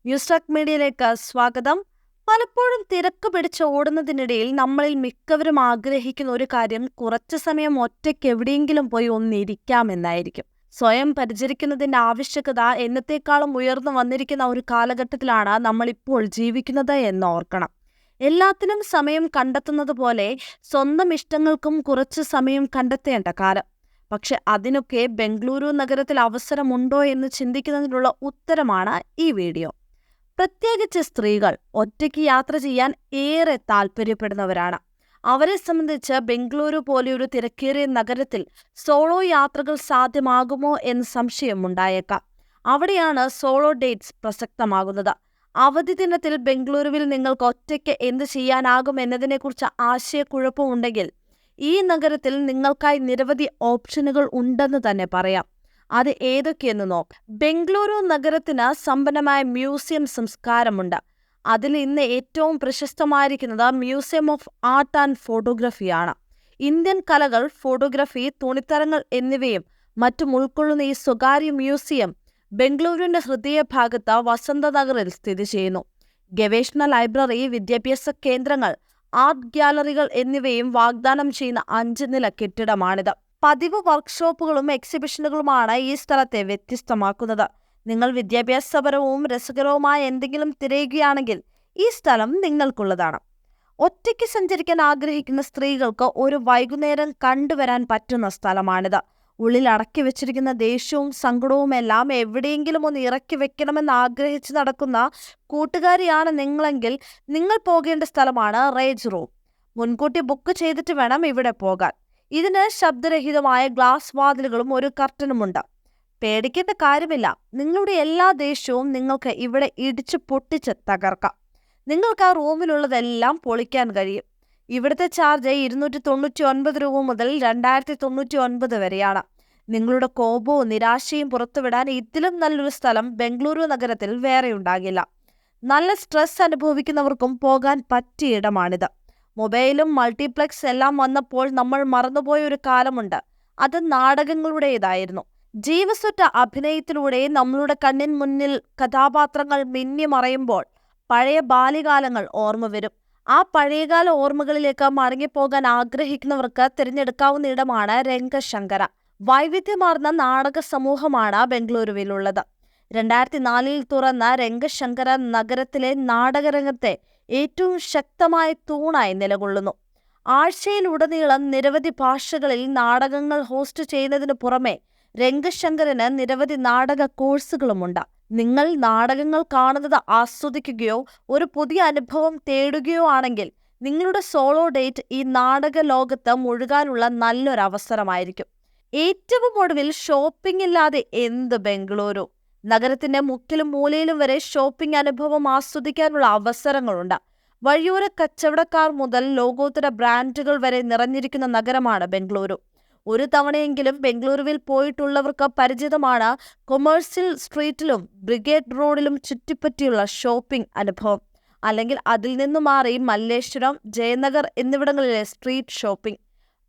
News track മീഡിയയിലേക്ക് സ്വാഗതം. പലപ്പോഴും തിരക്ക് പിടിച്ച് ഓടുന്നതിനിടയിൽ നമ്മളിൽ മിക്കവരും ആഗ്രഹിക്കുന്ന ഒരു കാര്യം കുറച്ചു സമയം ഒറ്റയ്ക്ക് എവിടെയെങ്കിലും പോയി ഒന്നിരിക്കാമെന്നായിരിക്കും. സ്വയം പരിചരിക്കുന്നതിന്റെ ആവശ്യകത എന്നത്തെക്കാളും ഉയർന്നു വന്നിരിക്കുന്ന ഒരു കാലഘട്ടത്തിലാണ് നമ്മളിപ്പോൾ ജീവിക്കുന്നത് എന്ന് ഓർക്കണം. എല്ലാത്തിനും സമയം കണ്ടെത്തുന്നത് പോലെ സ്വന്തം ഇഷ്ടങ്ങൾക്കും കുറച്ച് സമയം കണ്ടെത്തേണ്ട കാലം. പക്ഷെ അതിനൊക്കെ ബംഗളൂരു നഗരത്തിൽ അവസരമുണ്ടോ എന്ന് ചിന്തിക്കുന്നതിനുള്ള ഉത്തരമാണ് ഈ വീഡിയോ. പ്രത്യേകിച്ച് സ്ത്രീകൾ ഒറ്റയ്ക്ക് യാത്ര ചെയ്യാൻ ഏറെ താല്പര്യപ്പെടുന്നവരാണ്. അവരെ സംബന്ധിച്ച് ബംഗളൂരു പോലെയൊരു തിരക്കേറിയ നഗരത്തിൽ സോളോ യാത്രകൾ സാധ്യമാകുമോ എന്ന് സംശയമുണ്ടായേക്കാം. അവിടെയാണ് സോളോ ഡേറ്റ്സ് പ്രസക്തമാകുന്നത്. അവധി ദിനത്തിൽ ബംഗളൂരുവിൽ നിങ്ങൾക്ക് ഒറ്റയ്ക്ക് എന്ത് ചെയ്യാനാകും എന്നതിനെക്കുറിച്ച് ആശയക്കുഴപ്പമുണ്ടെങ്കിൽ ഈ നഗരത്തിൽ നിങ്ങൾക്കായി നിരവധി ഓപ്ഷനുകൾ ഉണ്ടെന്ന് തന്നെ പറയാം. അത് ഏതൊക്കെയെന്ന് നോക്കാം. ബംഗളൂരു നഗരത്തിന് സമ്പന്നമായ മ്യൂസിയം സംസ്കാരമുണ്ട്. അതിൽ ഇന്ന് ഏറ്റവും പ്രശസ്തമായിരിക്കുന്നത് മ്യൂസിയം ഓഫ് ആർട്ട് ആൻഡ് ഫോട്ടോഗ്രഫിയാണ്. ഇന്ത്യൻ കലകൾ, ഫോട്ടോഗ്രഫി, തുണിത്തരങ്ങൾ എന്നിവയും മറ്റും ഉൾക്കൊള്ളുന്ന ഈ സ്വകാര്യ മ്യൂസിയം ബംഗളൂരുവിന്റെ ഹൃദയഭാഗത്ത് വസന്തനഗറിൽ സ്ഥിതി ചെയ്യുന്നു. ഗവേഷണ ലൈബ്രറി, വിദ്യാഭ്യാസ കേന്ദ്രങ്ങൾ, ആർട്ട് ഗ്യാലറികൾ എന്നിവയും വാഗ്ദാനം ചെയ്യുന്ന 5 നില കെട്ടിടമാണിത്. പതിവ് വർക്ക്ഷോപ്പുകളും എക്സിബിഷനുകളുമാണ് ഈ സ്ഥലത്തെ വ്യത്യസ്തമാക്കുന്നത്. നിങ്ങൾ വിദ്യാഭ്യാസപരവും രസകരവുമായ എന്തെങ്കിലും തിരയുകയാണെങ്കിൽ ഈ സ്ഥലം നിങ്ങൾക്കുള്ളതാണ്. ഒറ്റയ്ക്ക് സഞ്ചരിക്കാൻ ആഗ്രഹിക്കുന്ന സ്ത്രീകൾക്ക് ഒരു വൈകുന്നേരം കണ്ടുവരാൻ പറ്റുന്ന സ്ഥലമാണിത്. ഉള്ളിൽ അടക്കി വെച്ചിരിക്കുന്ന ദേഷ്യവും സങ്കടവുമെല്ലാം എവിടെയെങ്കിലും ഒന്ന് ഇറക്കി വെക്കണമെന്ന് ആഗ്രഹിച്ച് നടക്കുന്ന കൂട്ടുകാരിയാണ് നിങ്ങളെങ്കിൽ നിങ്ങൾ പോകേണ്ട സ്ഥലമാണ് റേജ് റൂം. മുൻകൂട്ടി ബുക്ക് ചെയ്തിട്ട് വേണം ഇവിടെ പോകാൻ. ഇതിന് ശബ്ദരഹിതമായ ഗ്ലാസ് വാതിലുകളും ഒരു കർട്ടനുമുണ്ട്. പേടിക്കേണ്ട കാര്യമില്ല. നിങ്ങളുടെ എല്ലാ ദേഷ്യവും നിങ്ങൾക്ക് ഇവിടെ ഇടിച്ചു പൊട്ടിച്ച് തകർക്കാം. നിങ്ങൾക്ക് ആ റൂമിലുള്ളതെല്ലാം പൊളിക്കാൻ കഴിയും. ഇവിടുത്തെ ചാർജ് 299 രൂപ മുതൽ 2099 വരെയാണ്. നിങ്ങളുടെ കോപവും നിരാശയും പുറത്തുവിടാൻ ഇതിലും നല്ലൊരു സ്ഥലം ബംഗളൂരു നഗരത്തിൽ വേറെ ഉണ്ടാകില്ല. നല്ല സ്ട്രെസ് അനുഭവിക്കുന്നവർക്കും പോകാൻ പറ്റിയ ഇടമാണിത്. മൊബൈലും മൾട്ടിപ്ലെക്സ് എല്ലാം വന്നപ്പോൾ നമ്മൾ മറന്നുപോയ ഒരു കാലമുണ്ട്. അത് നാടകങ്ങളുടേതായിരുന്നു. ജീവസുറ്റ അഭിനയത്തിലൂടെ നമ്മളുടെ കണ്ണിൻ മുന്നിൽ കഥാപാത്രങ്ങൾ മിന്നി മറയുമ്പോൾ പഴയ ബാല്യകാലങ്ങൾ ഓർമ്മ വരും. ആ പഴയകാല ഓർമ്മകളിലേക്ക് മടങ്ങിപ്പോകാൻ ആഗ്രഹിക്കുന്നവർക്ക് തിരഞ്ഞെടുക്കാവുന്ന ഇടമാണ് രംഗശങ്കര. വൈവിധ്യമാർന്ന നാടക സമൂഹമാണ് ബംഗളൂരുവിലുള്ളത്. 2004 തുറന്ന രംഗശങ്കര നഗരത്തിലെ നാടകരംഗത്തെ ഏറ്റവും ശക്തമായ തൂണായി നിലകൊള്ളുന്നു. ആഴ്ചയിലുടനീളം നിരവധി ഭാഷകളിൽ നാടകങ്ങൾ ഹോസ്റ്റ് ചെയ്യുന്നതിന് പുറമെ രംഗശങ്കരന് നിരവധി നാടക കോഴ്സുകളുമുണ്ട്. നിങ്ങൾ നാടകങ്ങൾ കാണുന്നത് ആസ്വദിക്കുകയോ ഒരു പുതിയ അനുഭവം തേടുകയോ ആണെങ്കിൽ നിങ്ങളുടെ സോളോ ഡേറ്റ് ഈ നാടക ലോകത്ത് മുഴുകാനുള്ള നല്ലൊരവസരമായിരിക്കും. ഏറ്റവും ഒടുവിൽ ഷോപ്പിംഗ് ഇല്ലാതെ എന്ത് ബംഗളൂരു? നഗരത്തിന്റെ മുക്കിലും മൂലയിലും വരെ ഷോപ്പിംഗ് അനുഭവം ആസ്വദിക്കാനുള്ള അവസരങ്ങളുണ്ട്. വഴിയോര കച്ചവടക്കാർ മുതൽ ലോകോത്തര ബ്രാൻഡുകൾ വരെ നിറഞ്ഞിരിക്കുന്ന നഗരമാണ് ബംഗളൂരു. ഒരു തവണയെങ്കിലും ബംഗളൂരുവിൽ പോയിട്ടുള്ളവർക്ക് പരിചിതമാണ് കൊമേഴ്സ്യൽ സ്ട്രീറ്റിലും ബ്രിഗേഡ് റോഡിലും ചുറ്റിപ്പറ്റിയുള്ള ഷോപ്പിംഗ് അനുഭവം. അല്ലെങ്കിൽ അതിൽ നിന്നു മാറി മല്ലേശ്വരം, ജയനഗർ എന്നിവിടങ്ങളിലെ സ്ട്രീറ്റ് ഷോപ്പിംഗ്.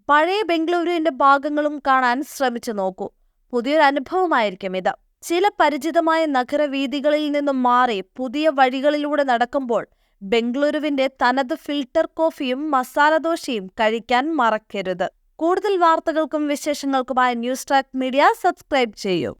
പഴയ ബംഗളൂരുവിന്റെ ഭാഗങ്ങളും കാണാൻ ശ്രമിച്ചു നോക്കൂ. പുതിയൊരു അനുഭവമായിരിക്കും ഇത്. ചില പരിചിതമായ നഗരവീഥികളിൽ നിന്നും മാറി പുതിയ വഴികളിലൂടെ നടക്കുമ്പോൾ ബംഗളൂരുവിന്റെ തനത് ഫിൽട്ടർ കോഫിയും മസാലദോശയും കഴിക്കാൻ മറക്കരുത്. കൂടുതൽ വാർത്തകൾക്കും വിശേഷങ്ങൾക്കുമായി ന്യൂസ് ട്രാക്ക് മീഡിയ സബ്സ്ക്രൈബ് ചെയ്യൂ.